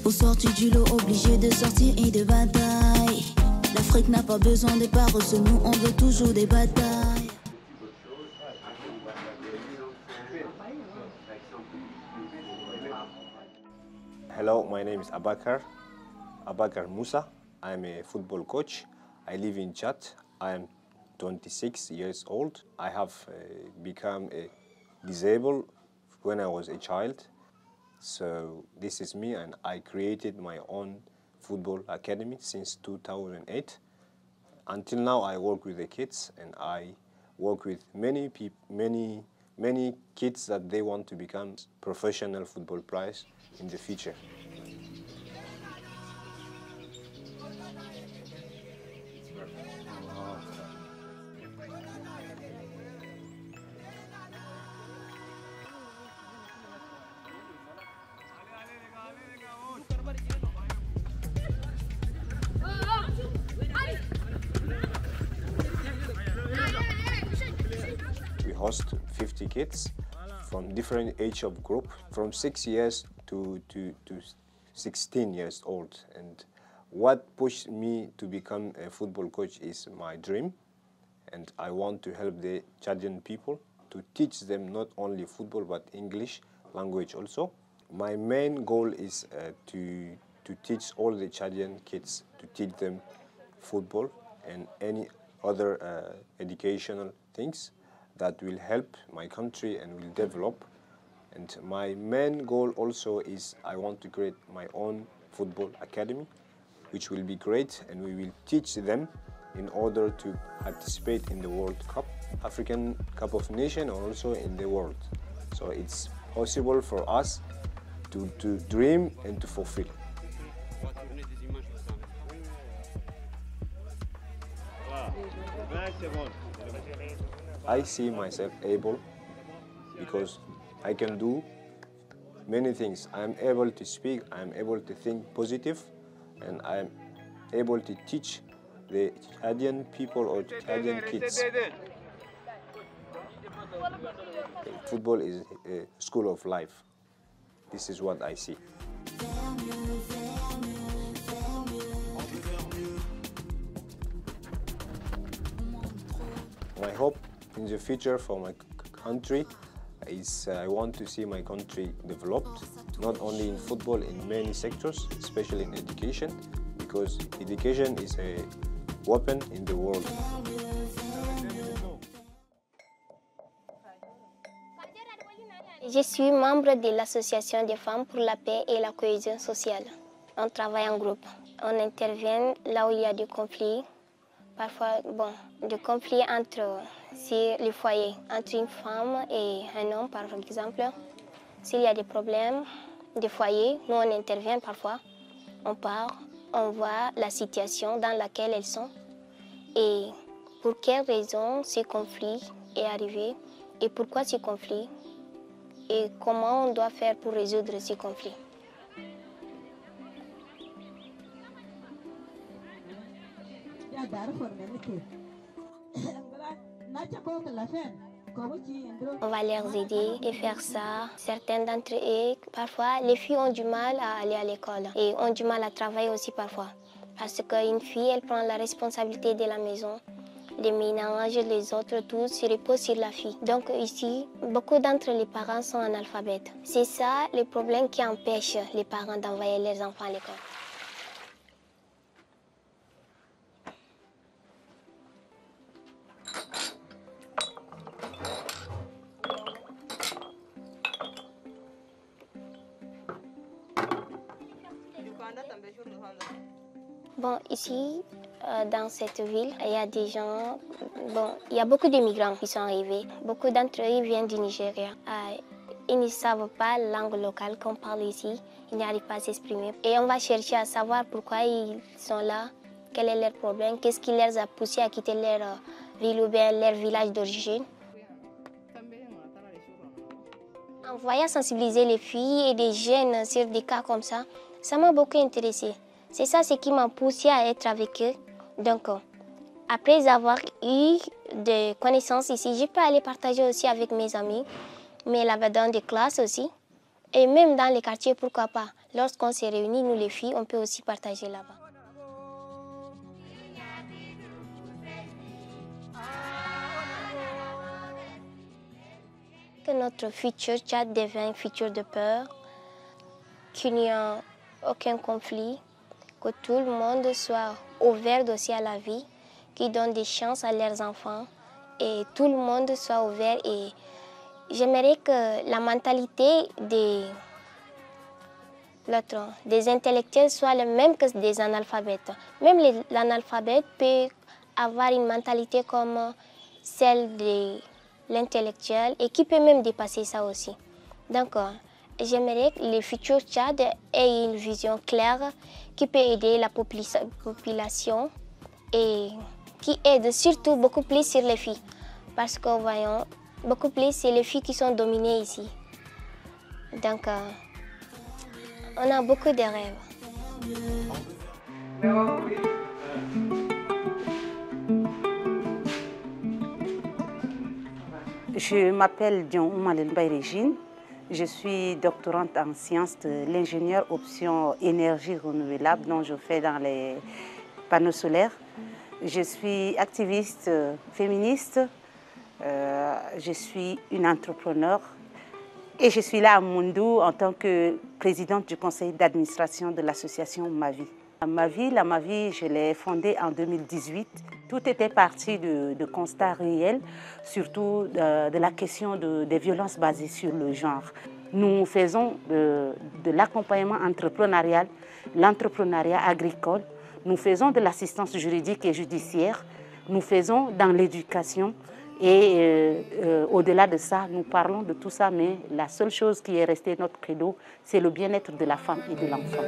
Aux sorties du lot, obligé de sortir et de bataille. L'Afrique n'a pas besoin des paroles, nous on veut toujours des batailles. Hello, my name is Abakar Musa. I'm a football coach. I live in Chad. I am 26 years old. I have become disabled when I was a child. So this is me, and I created my own football academy since 2008. Until now, I work with the kids, and I work with many kids that they want to become professional football players in the future. We host 50 kids from different age of group, from 6 years to 16 years old. And what pushed me to become a football coach is my dream. And I want to help the Chadian people to teach them not only football but English language also. My main goal is to teach all the Chadian kids, to teach them football and any other educational things that will help my country and will develop. And my main goal also is I want to create my own football academy, which will be great, and we will teach them in order to participate in the World Cup, African Cup of Nations, and also in the world. So it's possible for us to dream and to fulfill. I see myself able because I can do many things. I am able to speak, I am able to think positive, and I am able to teach the Chadian people or Chadian kids. Football is a school of life. This is what I see. My hope in the future for my country is I want to see my country developed, not only in football, in many sectors, especially in education, because education is a weapon in the world. Je suis membre de l'Association des femmes pour la paix et la cohésion sociale. On travaille en groupe. On intervient là où il y a des conflits. Parfois, des conflits entre les foyers, entre une femme et un homme, par exemple. S'il y a des problèmes de foyer, nous on intervient parfois. On part, on voit la situation dans laquelle elles sont et pour quelles raisons ce conflit est arrivé et pourquoi ce conflit et comment on doit faire pour résoudre ce conflit. On va les aider et faire ça. Certaines d'entre eux, parfois, les filles ont du mal à aller à l'école et ont du mal à travailler aussi parfois. Parce qu'une fille, elle prend la responsabilité de la maison. Les ménages, les autres, tout se repose sur la fille. Donc ici, beaucoup d'entre les parents sont analphabètes. C'est ça le problème qui empêche les parents d'envoyer leurs enfants à l'école. Bon, ici, dans cette ville, il y a des gens, il y a beaucoup d'immigrants qui sont arrivés. Beaucoup d'entre eux viennent du Nigeria. Ils ne savent pas la langue locale qu'on parle ici. Ils n'arrivent pas à s'exprimer. Et on va chercher à savoir pourquoi ils sont là, quel est leur problème, qu'est-ce qui les a poussés à quitter leur ville ou bien leur village d'origine. En voyant sensibiliser les filles et les jeunes sur des cas comme ça m'a beaucoup intéressée. C'est ça ce qui m'a poussée à être avec eux. Donc, après avoir eu des connaissances ici, je peux aller partager aussi avec mes amis, mais là-bas dans des classes aussi. Et même dans les quartiers, pourquoi pas. Lorsqu'on s'est réunis, nous les filles, on peut aussi partager là-bas. Que notre futur Tchad devient un futur de peur, qu'il n'y a aucun conflit, que tout le monde soit ouvert aussi à la vie, qui donne des chances à leurs enfants et tout le monde soit ouvert. Et j'aimerais que la mentalité des intellectuels soit la même que des analphabètes. Même l'analphabète peut avoir une mentalité comme celle de l'intellectuel et qui peut même dépasser ça aussi. Donc, j'aimerais que les futurs Tchad aient une vision claire qui peut aider la population et qui aide surtout beaucoup plus sur les filles. Parce que, voyons, beaucoup plus, c'est les filles qui sont dominées ici. Donc, on a beaucoup de rêves. Je m'appelle Dion Oumalel Bayrégine. Je suis doctorante en sciences de l'ingénieur option énergie renouvelable dont je fais dans les panneaux solaires. Je suis activiste féministe, je suis une entrepreneure et je suis là à Moundou en tant que présidente du conseil d'administration de l'association Ma-Vie. La Ma-Vie, je l'ai fondée en 2018. Tout était parti de constats réels, surtout de la question des violences basées sur le genre. Nous faisons de l'accompagnement entrepreneurial, l'entrepreneuriat agricole, nous faisons de l'assistance juridique et judiciaire, nous faisons dans l'éducation et au-delà de ça, nous parlons de tout ça, mais la seule chose qui est restée notre credo, c'est le bien-être de la femme et de l'enfant.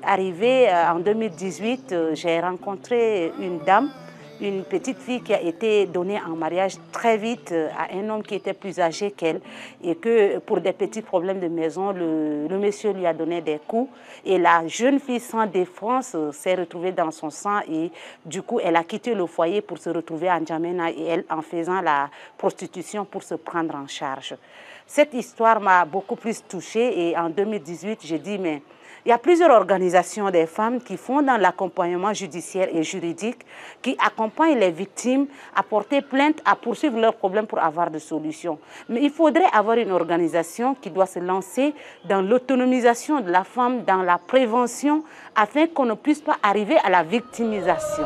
Arrivé en 2018, j'ai rencontré une dame, une petite fille qui a été donnée en mariage très vite à un homme qui était plus âgé qu'elle et que pour des petits problèmes de maison, le monsieur lui a donné des coups et la jeune fille sans défense s'est retrouvée dans son sang et du coup elle a quitté le foyer pour se retrouver à N'Djamena et elle en faisant la prostitution pour se prendre en charge. Cette histoire m'a beaucoup plus touchée et en 2018 j'ai dit mais il y a plusieurs organisations des femmes qui font dans l'accompagnement judiciaire et juridique, qui accompagnent les victimes à porter plainte, à poursuivre leurs problèmes pour avoir des solutions. Mais il faudrait avoir une organisation qui doit se lancer dans l'autonomisation de la femme, dans la prévention, afin qu'on ne puisse pas arriver à la victimisation.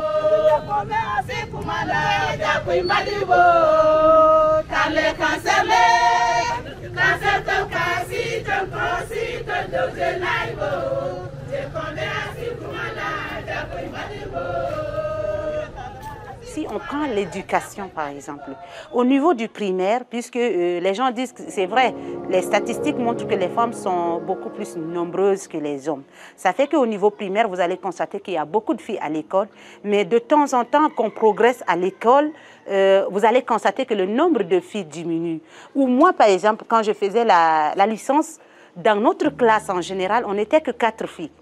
Si on prend l'éducation par exemple, au niveau du primaire, puisque les gens disent que c'est vrai, les statistiques montrent que les femmes sont beaucoup plus nombreuses que les hommes. Ça fait qu'au niveau primaire, vous allez constater qu'il y a beaucoup de filles à l'école, mais de temps en temps qu'on progresse à l'école, vous allez constater que le nombre de filles diminue. Ou moi par exemple, quand je faisais la licence, dans notre classe en général, on n'était que 4 filles.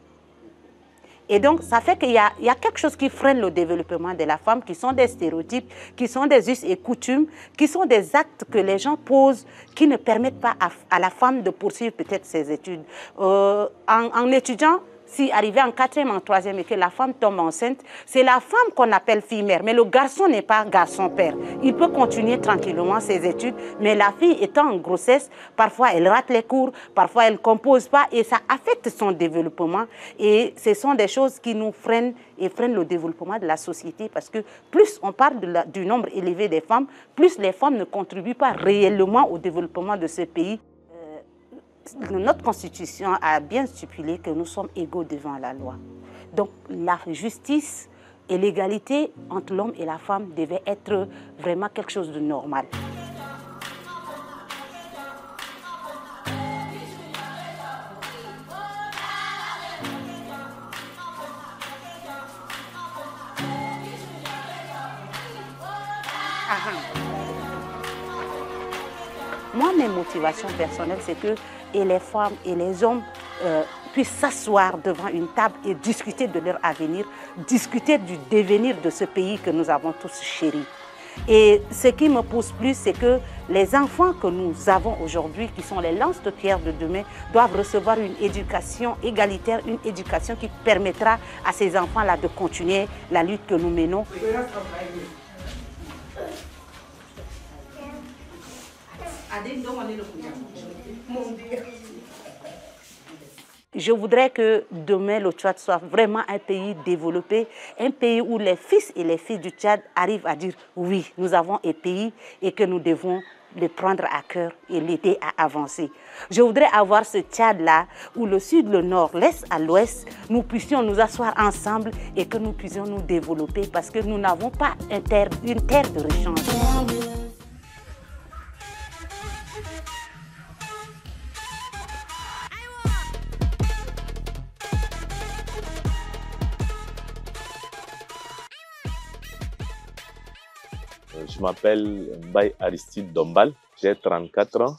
Et donc, ça fait qu'il y a quelque chose qui freine le développement de la femme, qui sont des stéréotypes, qui sont des us et coutumes, qui sont des actes que les gens posent, qui ne permettent pas à la femme de poursuivre peut-être ses études. En étudiant, si arrivé en 4e, en 3e et que la femme tombe enceinte, c'est la femme qu'on appelle fille-mère. Mais le garçon n'est pas garçon-père. Il peut continuer tranquillement ses études, mais la fille étant en grossesse, parfois elle rate les cours, parfois elle ne compose pas et ça affecte son développement. Et ce sont des choses qui nous freinent et freinent le développement de la société parce que plus on parle du nombre élevé des femmes, plus les femmes ne contribuent pas réellement au développement de ce pays. Notre constitution a bien stipulé que nous sommes égaux devant la loi. Donc la justice et l'égalité entre l'homme et la femme devaient être vraiment quelque chose de normal. Moi, mes motivations personnelles, c'est que et les femmes et les hommes puissent s'asseoir devant une table et discuter de leur avenir, discuter du devenir de ce pays que nous avons tous chéri. Et ce qui me pousse plus, c'est que les enfants que nous avons aujourd'hui, qui sont les lance-pierres de demain, doivent recevoir une éducation égalitaire, une éducation qui permettra à ces enfants-là de continuer la lutte que nous menons. Je voudrais que demain le Tchad soit vraiment un pays développé, un pays où les fils et les filles du Tchad arrivent à dire oui, nous avons un pays et que nous devons le prendre à cœur et l'aider à avancer. Je voudrais avoir ce Tchad-là où le sud, le nord, l'est à l'ouest, nous puissions nous asseoir ensemble et que nous puissions nous développer parce que nous n'avons pas une terre de rechange. Je m'appelle Mbaye Aristide Dombal, j'ai 34 ans.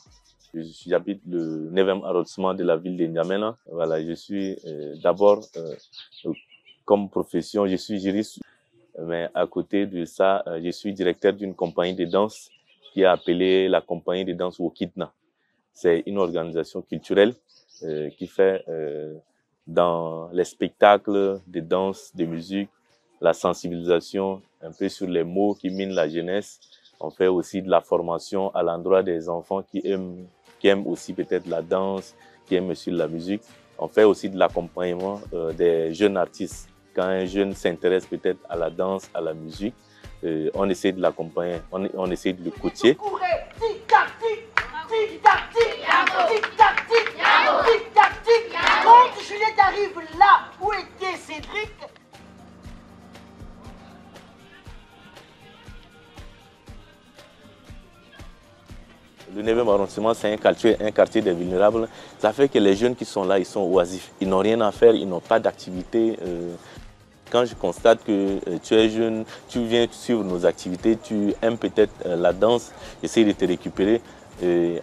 J'habite le 9e arrondissement de la ville de N'Djamena. Voilà, je suis d'abord, comme profession, je suis juriste, mais à côté de ça, je suis directeur d'une compagnie de danse qui est appelée la compagnie de danse Wokidna. C'est une organisation culturelle qui fait dans les spectacles de danse, de musique, la sensibilisation un peu sur les mots qui minent la jeunesse. On fait aussi de la formation à l'endroit des enfants qui aiment aussi peut-être la danse, qui aiment aussi la musique. On fait aussi de l'accompagnement des jeunes artistes. Quand un jeune s'intéresse peut-être à la danse, à la musique, on essaie de l'accompagner, on essaie de le coacher. Quand Juliette arrive là où était Cédric, le 9e arrondissement, c'est un quartier des vulnérables. Ça fait que les jeunes qui sont là, ils sont oisifs. Ils n'ont rien à faire, ils n'ont pas d'activité. Quand je constate que tu es jeune, tu viens suivre nos activités, tu aimes peut-être la danse, essaye de te récupérer.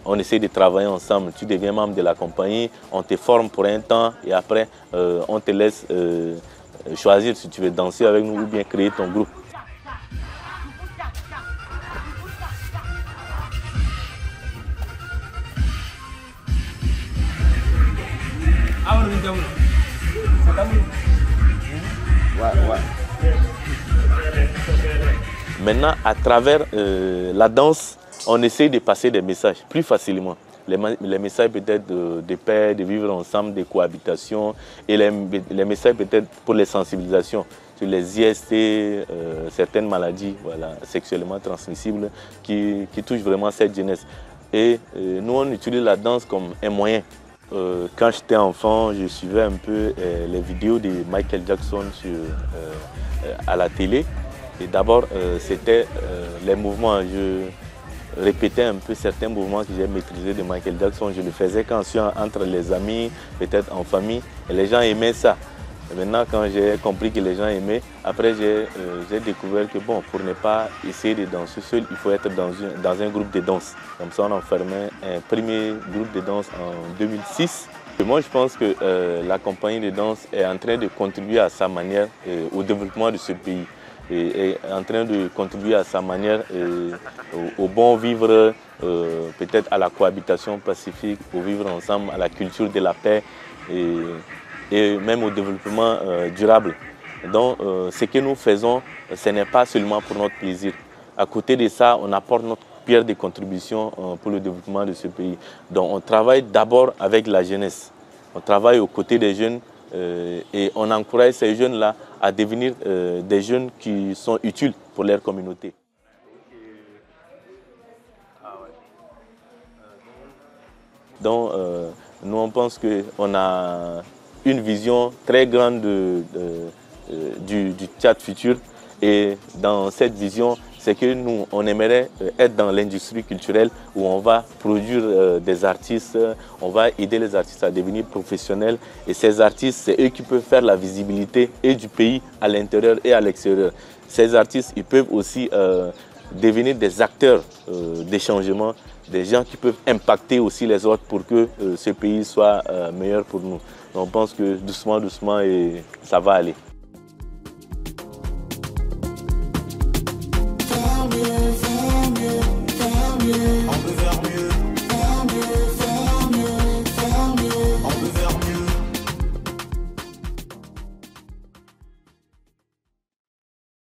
On essaie de travailler ensemble. Tu deviens membre de la compagnie, on te forme pour un temps et après, on te laisse choisir si tu veux danser avec nous ou bien créer ton groupe. Maintenant, à travers la danse, on essaie de passer des messages plus facilement. Les messages peut-être de paix, de vivre ensemble, de cohabitation et les messages peut-être pour les sensibilisations sur les IST, certaines maladies sexuellement transmissibles qui touchent vraiment cette jeunesse. Et nous, on utilise la danse comme un moyen. Quand j'étais enfant, je suivais un peu les vidéos de Michael Jackson à la télé. Et d'abord, c'était les mouvements. Je répétais un peu certains mouvements que j'ai maîtrisés de Michael Jackson. Je le faisais quand je suis entre les amis, peut-être en famille. Et les gens aimaient ça. Et maintenant, quand j'ai compris que les gens aimaient, après j'ai découvert que bon, pour ne pas essayer de danser seul, il faut être dans un groupe de danse. Comme ça, on a formé un premier groupe de danse en 2006. Et moi, je pense que la compagnie de danse est en train de contribuer à sa manière au développement de ce pays. Et est en train de contribuer à sa manière au bon vivre, peut-être à la cohabitation pacifique, au vivre ensemble, à la culture de la paix et même au développement durable. Donc, ce que nous faisons, ce n'est pas seulement pour notre plaisir. À côté de ça, on apporte notre pierre de contribution pour le développement de ce pays. Donc, on travaille d'abord avec la jeunesse. On travaille aux côtés des jeunes et on encourage ces jeunes-là à devenir des jeunes qui sont utiles pour leur communauté. Donc, nous, on pense qu'on a une vision très grande du Tchad futur. Et dans cette vision, c'est que nous, on aimerait être dans l'industrie culturelle où on va produire des artistes, on va aider les artistes à devenir professionnels. Et ces artistes, c'est eux qui peuvent faire la visibilité et du pays à l'intérieur et à l'extérieur. Ces artistes, ils peuvent aussi devenir des acteurs des changements des gens qui peuvent impacter aussi les autres pour que ce pays soit meilleur pour nous. Donc, on pense que doucement, doucement, et ça va aller.